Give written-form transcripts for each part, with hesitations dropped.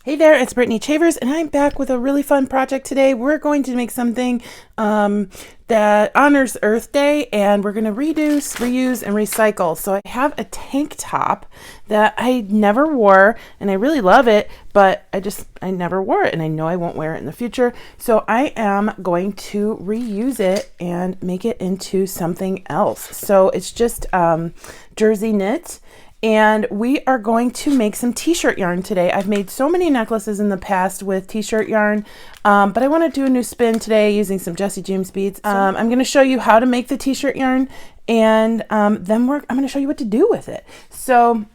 Hey there, it's Brittany Chavers, and I'm back with a really fun project today. We're going to make something that honors Earth Day, and we're going to reduce, reuse, and recycle. So I have a tank top that I never wore, and I really love it, but I never wore it, and I know I won't wear it in the future. So I am going to reuse it and make it into something else. So it's just jersey knit. And we are going to make some t-shirt yarn today. I've made so many necklaces in the past with t-shirt yarn, but I want to do a new spin today using some Jessie James beads. I'm going to show you how to make the t-shirt yarn, and then I'm going to show you what to do with it. So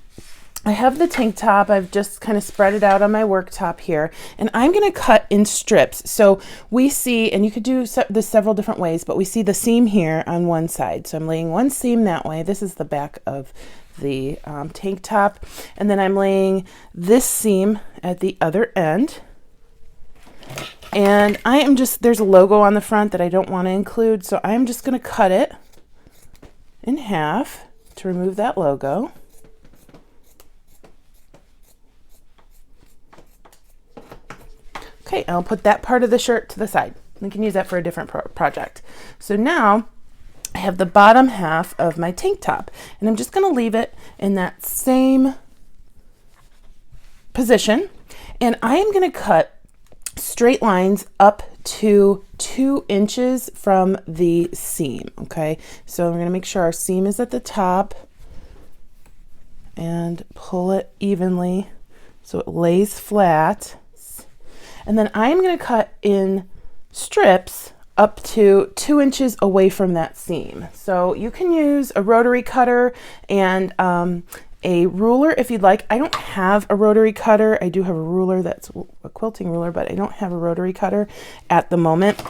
I have the tank top. I've just kind of spread it out on my worktop here, and I'm going to cut in strips. So we see, and you could do this several different ways, but we see the seam here on one side. So I'm laying one seam that way. This is the back of the tank top, and then I'm laying this seam at the other end, and there's a logo on the front that I don't want to include, so I'm just going to cut it in half to remove that logo. Okay, I'll put that part of the shirt to the side. We can use that for a different project. So now I have the bottom half of my tank top, and I'm just going to leave it in that same position, and I am going to cut straight lines up to 2 inches from the seam. Okay, so we're going to make sure our seam is at the top and pull it evenly so it lays flat, and then I'm going to cut in strips up to 2 inches away from that seam. So you can use a rotary cutter and a ruler if you'd like. I don't have a rotary cutter. I do have a ruler that's a quilting ruler, but I don't have a rotary cutter at the moment.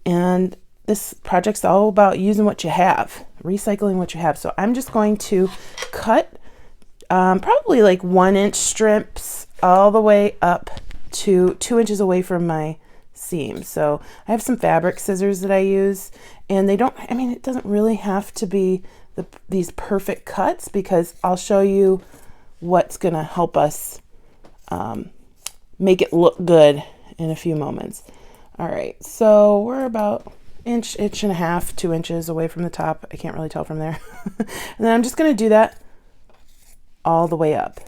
And this project's all about using what you have, recycling what you have. So I'm just going to cut probably like 1-inch strips all the way up to 2 inches away from my seam. So I have some fabric scissors that I use, and it doesn't really have to be these perfect cuts, because I'll show you what's going to help us make it look good in a few moments. All right, so we're about inch and a half, 2 inches away from the top. I can't really tell from there. And then I'm just going to do that all the way up.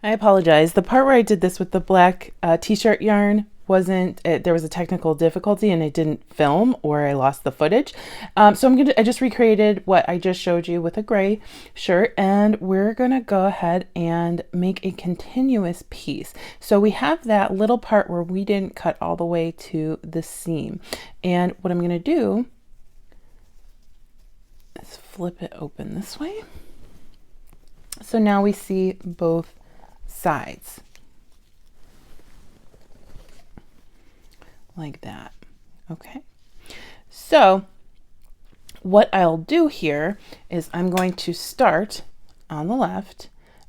I apologize. The part where I did this with the black t-shirt yarn there was a technical difficulty and it didn't film, or I lost the footage. So I just recreated what I just showed you with a gray shirt, and we're gonna go ahead and make a continuous piece. So we have that little part where we didn't cut all the way to the seam. And what I'm gonna do is flip it open this way. So now we see both sides like that. Okay, so what I'll do here is I'm going to start on the left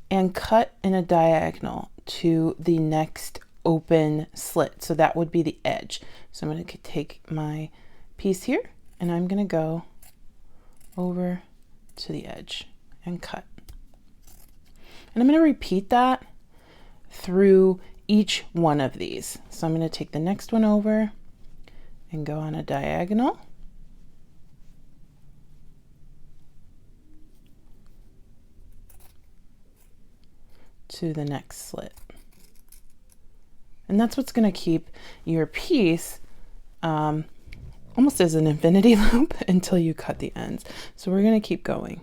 and cut in a diagonal to the next open slit. So that would be the edge. So I'm going to take my piece here and I'm going to go over to the edge and cut. And I'm going to repeat that through each one of these. So I'm going to take the next one over and go on a diagonal. To the next slit. And that's what's going to keep your piece almost as an infinity loop until you cut the ends. So we're going to keep going.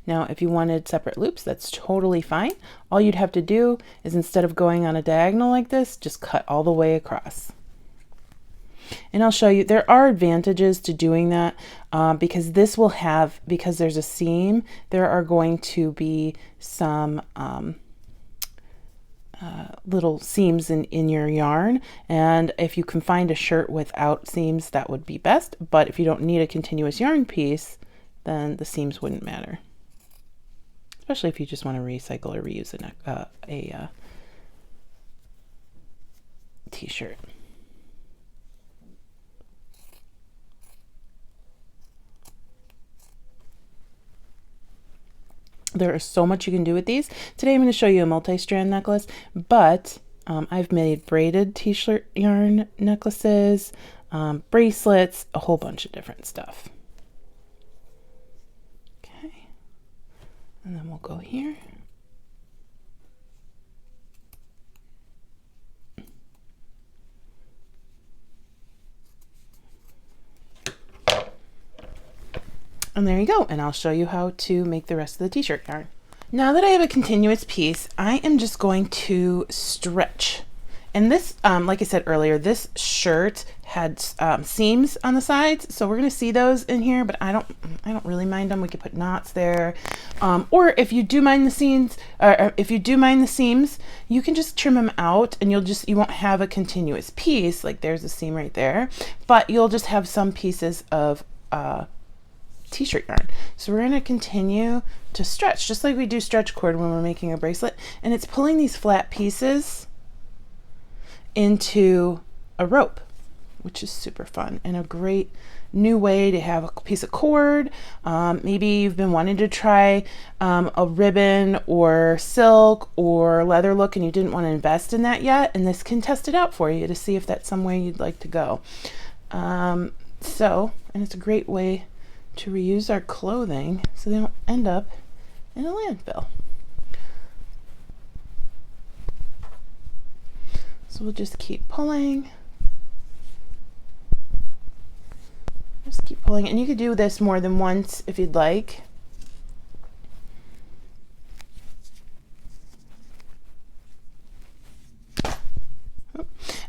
Now, if you wanted separate loops, that's totally fine. All you'd have to do is, instead of going on a diagonal like this, just cut all the way across. And I'll show you, there are advantages to doing that because because there's a seam, there are going to be some little seams in your yarn. And if you can find a shirt without seams, that would be best. But if you don't need a continuous yarn piece, then the seams wouldn't matter. Especially if you just want to recycle or reuse a t-shirt. There is so much you can do with these. Today I'm going to show you a multi-strand necklace, but I've made braided T-shirt yarn necklaces, bracelets, a whole bunch of different stuff. Okay, and then we'll go here. And there you go, and I'll show you how to make the rest of the T-shirt yarn. Now that I have a continuous piece, I am just going to stretch. And this, like I said earlier, this shirt had seams on the sides, so we're gonna see those in here, but I don't really mind them. We could put knots there, or if you do mind the seams, you can just trim them out, and you won't have a continuous piece. Like there's a seam right there, but you'll just have some pieces of T-shirt yarn. So we're going to continue to stretch just like we do stretch cord when we're making a bracelet, and it's pulling these flat pieces into a rope, which is super fun and a great new way to have a piece of cord. Maybe you've been wanting to try a ribbon or silk or leather look and you didn't want to invest in that yet, and this can test it out for you to see if that's somewhere you'd like to go. And it's a great way to reuse our clothing so they don't end up in a landfill. So we'll just keep pulling. Just keep pulling, and you could do this more than once if you'd like.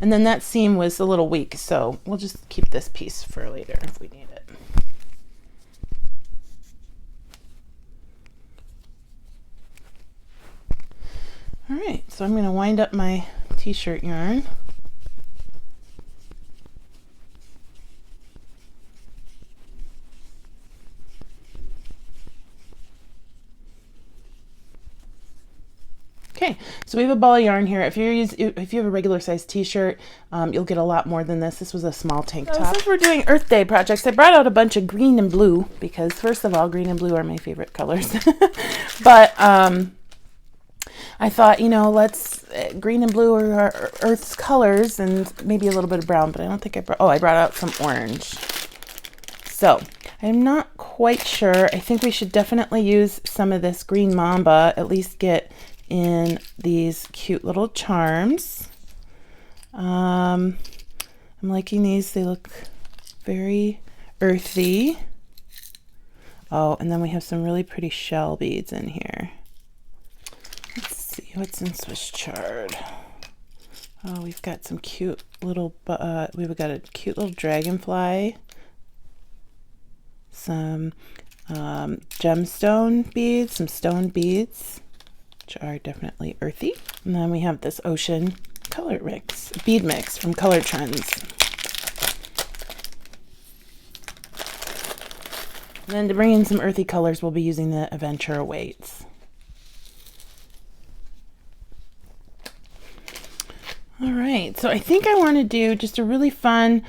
And then that seam was a little weak, so we'll just keep this piece for later if we need it. All right, so I'm going to wind up my T-shirt yarn. Okay, so we have a ball of yarn here. If you have a regular size T-shirt, you'll get a lot more than this. This was a small tank top. Since we're doing Earth Day projects, I brought out a bunch of green and blue because, first of all, green and blue are my favorite colors. But I thought, let's green and blue are our Earth's colors, and maybe a little bit of brown, but I don't think I brought out some orange. So I'm not quite sure. I think we should definitely use some of this green mamba, at least get in these cute little charms. I'm liking these. They look very earthy. Oh, and then we have some really pretty shell beads in here. Let's see what's in Swiss chard. Oh, we've got some cute little, we've got a cute little dragonfly, some gemstone beads, some stone beads, which are definitely earthy. And then we have this ocean color mix, bead mix from Color Trends. And then to bring in some earthy colors, we'll be using the Aventura weights. All right, so I think I want to do just a really fun,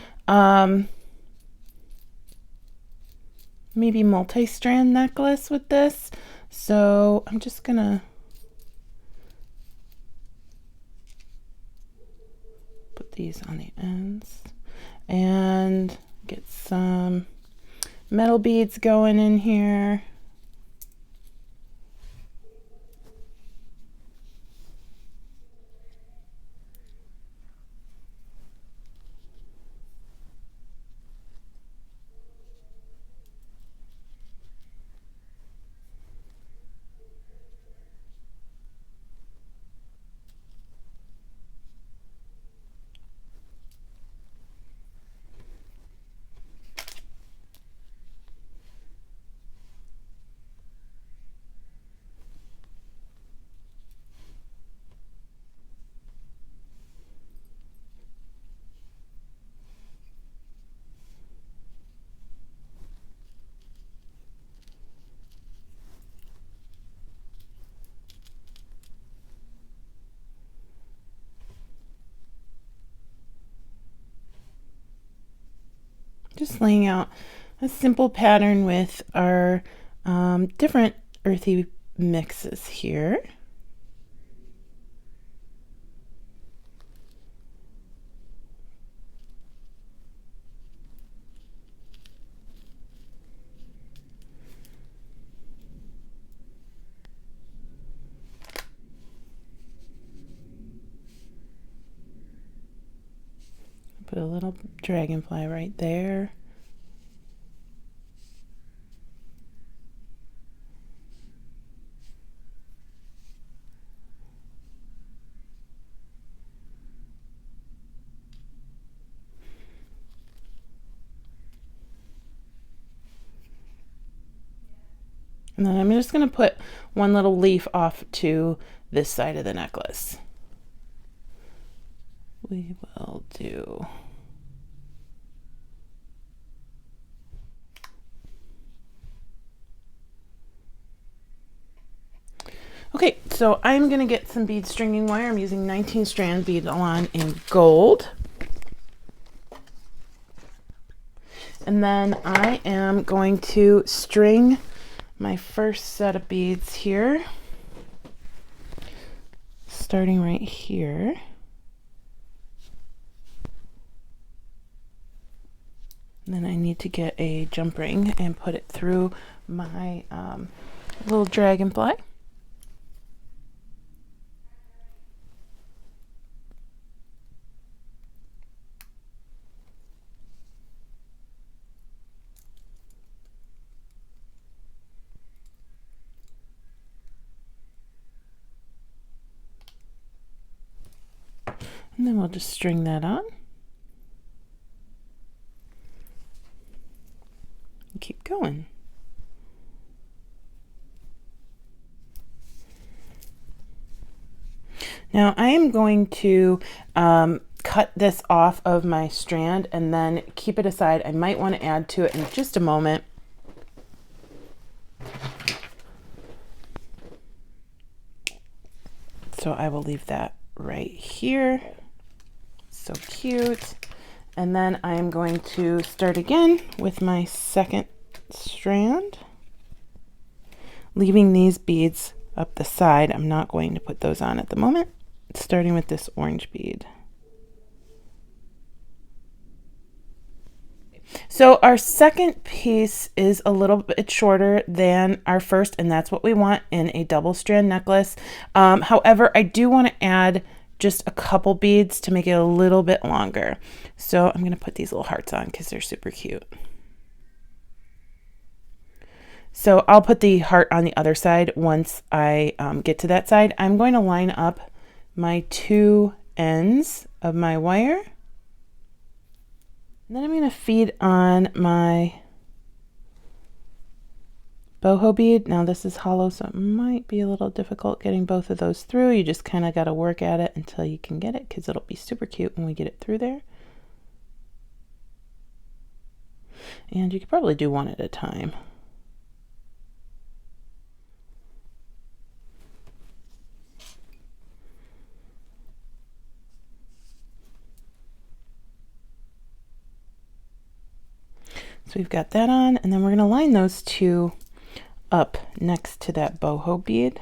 maybe multi-strand necklace with this. So I'm just gonna put these on the ends and get some metal beads going in here. Just laying out a simple pattern with our different earthy mixes here. Put a little dragonfly right there. And then I'm just going to put one little leaf off to this side of the necklace. We will do okay, so I'm going to get some bead stringing wire. I'm using 19 strand bead alon in gold. And then I am going to string my first set of beads here, starting right here. And then I need to get a jump ring and put it through my little dragonfly. And then we'll just string that on. And keep going. Now I am going to cut this off of my strand and then keep it aside. I might want to add to it in just a moment. So I will leave that right here. So cute. And then I am going to start again with my second strand, leaving these beads up the side. I'm not going to put those on at the moment. Starting with this orange bead. So our second piece is a little bit shorter than our first, and that's what we want in a double strand necklace. However, I do want to add just a couple beads to make it a little bit longer. So I'm going to put these little hearts on because they're super cute. So I'll put the heart on the other side once I get to that side. I'm going to line up my two ends of my wire. And then I'm going to feed on my boho bead. Now this is hollow, so it might be a little difficult getting both of those through. You just kind of got to work at it until you can get it, because it'll be super cute when we get it through there. And you could probably do one at a time. So we've got that on, and then we're going to line those two up next to that boho bead.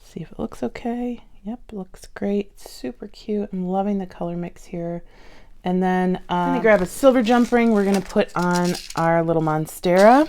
See if it looks okay. Yep, it looks great. Super cute. I'm loving the color mix here. And then I'm going to grab a silver jump ring. We're going to put on our little monstera.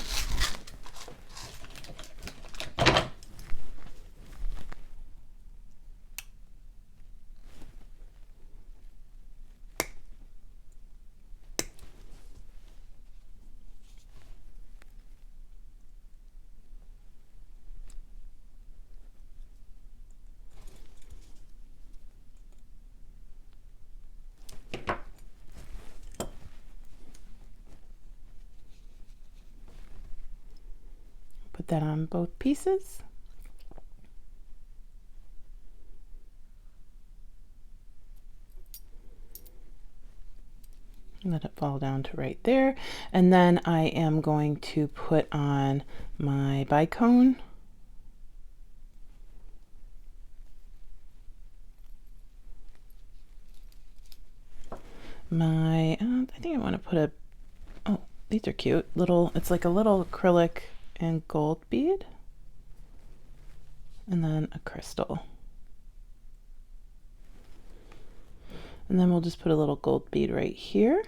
Put that on both pieces. Let it fall down to right there. And then I am going to put on my bicone. I think I want to put a, oh, these are cute. Little, it's like a little acrylic and gold bead. and then a crystal. And then we'll just put a little gold bead right here.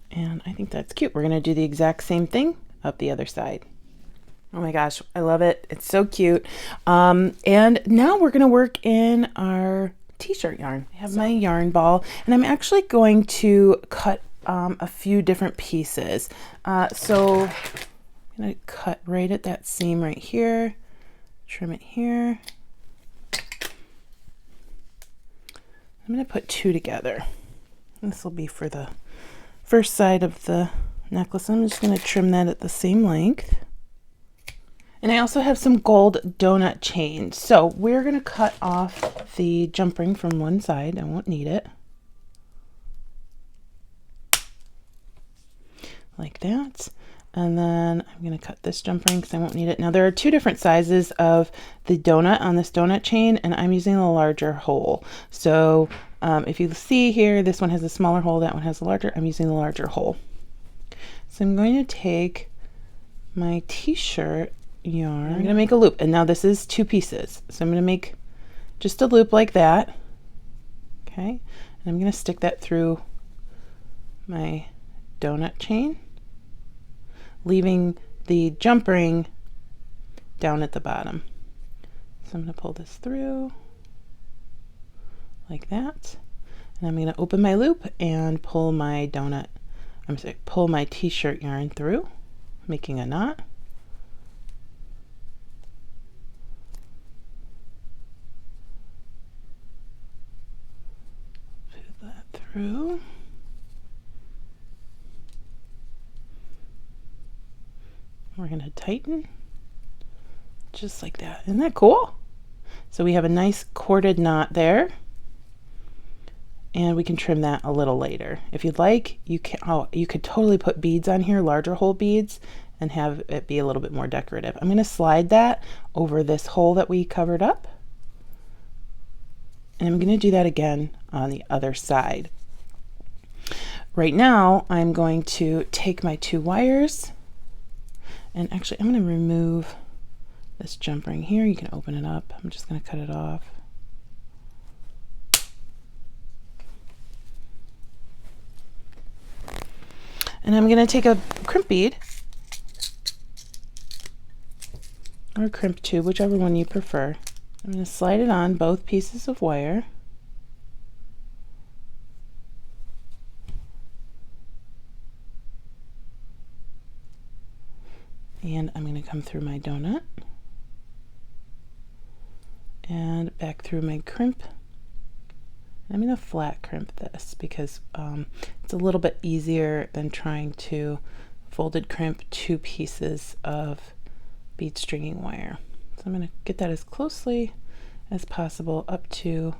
And I think that's cute. We're going to do the exact same thing up the other side. Oh my gosh, I love it. It's so cute. And now we're going to work in our T-shirt yarn. I have my yarn ball, and I'm actually going to cut a few different pieces. So I'm going to cut right at that seam right here, trim it here. I'm going to put two together. This will be for the first side of the necklace. I'm just going to trim that at the same length. And I also have some gold donut chain. So we're going to cut off the jump ring from one side. I won't need it. Like that. And then I'm going to cut this jump ring because I won't need it. Now there are two different sizes of the donut on this donut chain, and I'm using the larger hole. So if you see here, this one has a smaller hole, that one has a larger. I'm using the larger hole. So I'm going to take my T-shirt yarn. I'm going to make a loop, and now this is two pieces. So I'm going to make just a loop like that. Okay, and I'm going to stick that through my donut chain, leaving the jump ring down at the bottom. So I'm going to pull this through like that, and I'm going to open my loop and pull my pull my T-shirt yarn through, making a knot. Put that through. We're going to tighten just like that. Isn't that cool? So we have a nice corded knot there, and we can trim that a little later. If you'd like, you could totally put beads on here, larger hole beads, and have it be a little bit more decorative. I'm going to slide that over this hole that we covered up, and I'm going to do that again on the other side. Right now, I'm going to take my two wires. And actually, I'm going to remove this jump ring here. You can open it up. I'm just going to cut it off. And I'm going to take a crimp bead, or a crimp tube, whichever one you prefer. I'm going to slide it on both pieces of wire. And I'm going to come through my donut and back through my crimp. I'm going to flat crimp this because it's a little bit easier than trying to folded crimp two pieces of bead stringing wire. So I'm going to get that as closely as possible up to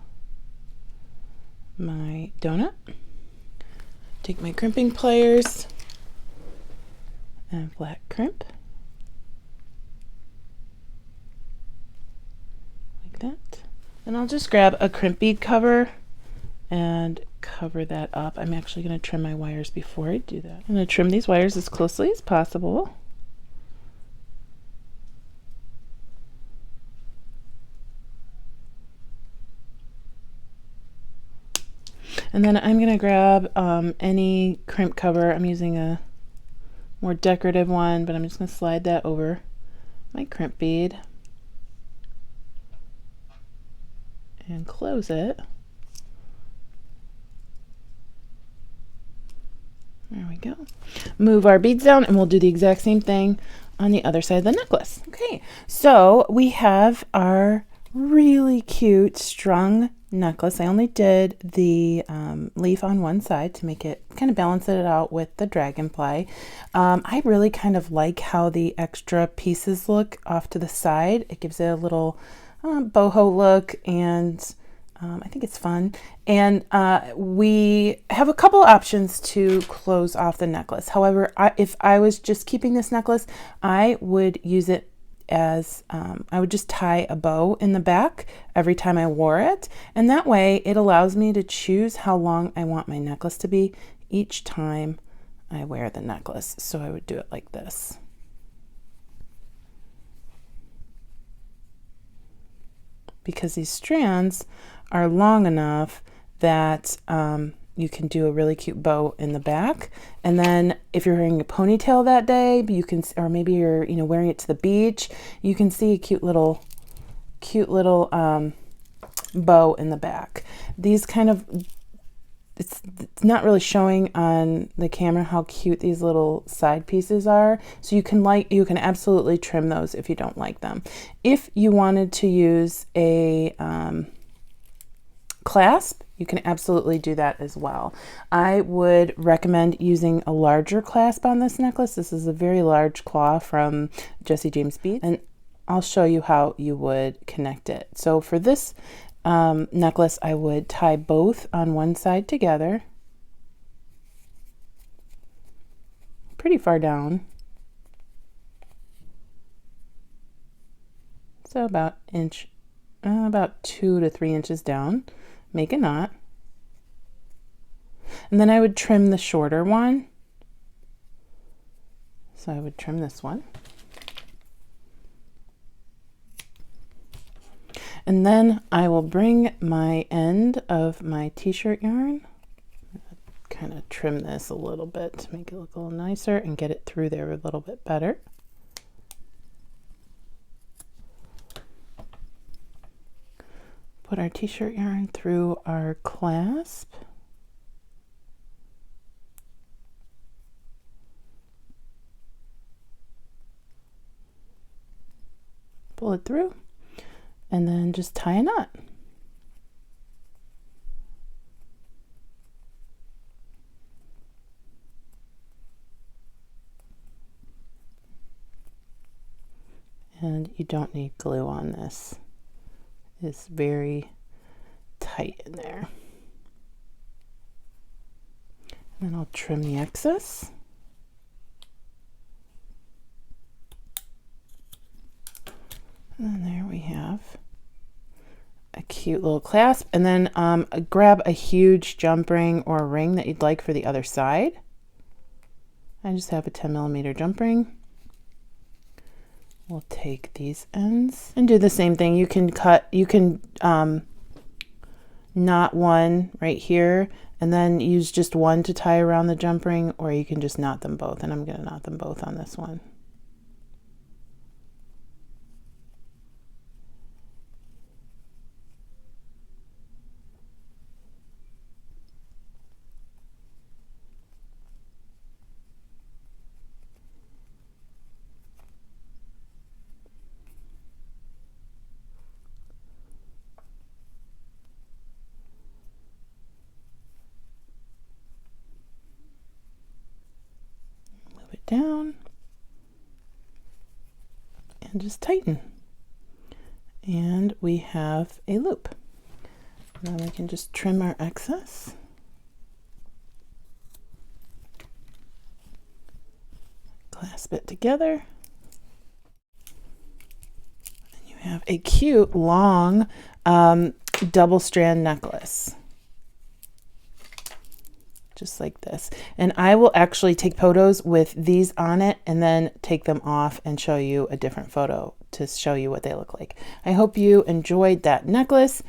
my donut. Take my crimping pliers and flat crimp. That. And I'll just grab a crimp bead cover and cover that up. I'm actually going to trim my wires before I do that. I'm going to trim these wires as closely as possible. And then I'm going to grab any crimp cover. I'm using a more decorative one, but I'm just going to slide that over my crimp bead and close it. There we go. Move our beads down, and we'll do the exact same thing on the other side of the necklace. Okay, so we have our really cute strung necklace. I only did the leaf on one side to make it kind of balance it out with the dragonfly. I really kind of like how the extra pieces look off to the side. It gives it a little boho look, and I think it's fun. And we have a couple options to close off the necklace. However, if I was just keeping this necklace, I would use it as I would just tie a bow in the back every time I wore it, and that way it allows me to choose how long I want my necklace to be each time I wear the necklace. So I would do it like this. because these strands are long enough that you can do a really cute bow in the back. And then if you're wearing a ponytail that day, you can, or maybe you're, you know, wearing it to the beach, you can see a cute little bow in the back. These kind of, it's not really showing on the camera how cute these little side pieces are. So you can absolutely trim those if you don't like them. If you wanted to use a clasp, you can absolutely do that as well. I would recommend using a larger clasp on this necklace. This is a very large claw from Jessie James Bead, and I'll show you how you would connect it. So for this necklace, I would tie both on one side together, pretty far down. So about 2 to 3 inches down. Make a knot. And then I would trim the shorter one. So I would trim this one. And then I will bring my end of my t-shirt yarn, kind of trim this a little bit to make it look a little nicer and get it through there a little bit better. Put our t-shirt yarn through our clasp. Pull it through. And then just tie a knot. And you don't need glue on this. It's very tight in there. And then I'll trim the excess. And there we have a cute little clasp. And then grab a huge jump ring or a ring that you'd like for the other side. I just have a 10mm jump ring. We'll take these ends and do the same thing. You can knot one right here and then use just one to tie around the jump ring, or you can just knot them both. And I'm going to knot them both on this one. Down and just tighten, and we have a loop. Now we can just trim our excess, clasp it together, and you have a cute long double strand necklace. Just like this. And I will actually take photos with these on it and then take them off and show you a different photo to show you what they look like. I hope you enjoyed that necklace.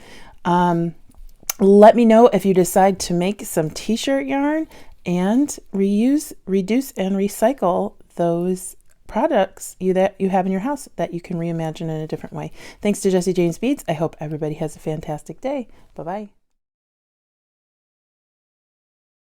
Let me know if you decide to make some t-shirt yarn and reuse, reduce, and recycle those products that you have in your house that you can reimagine in a different way. Thanks to Jessie James Beads. I hope everybody has a fantastic day. Bye-bye.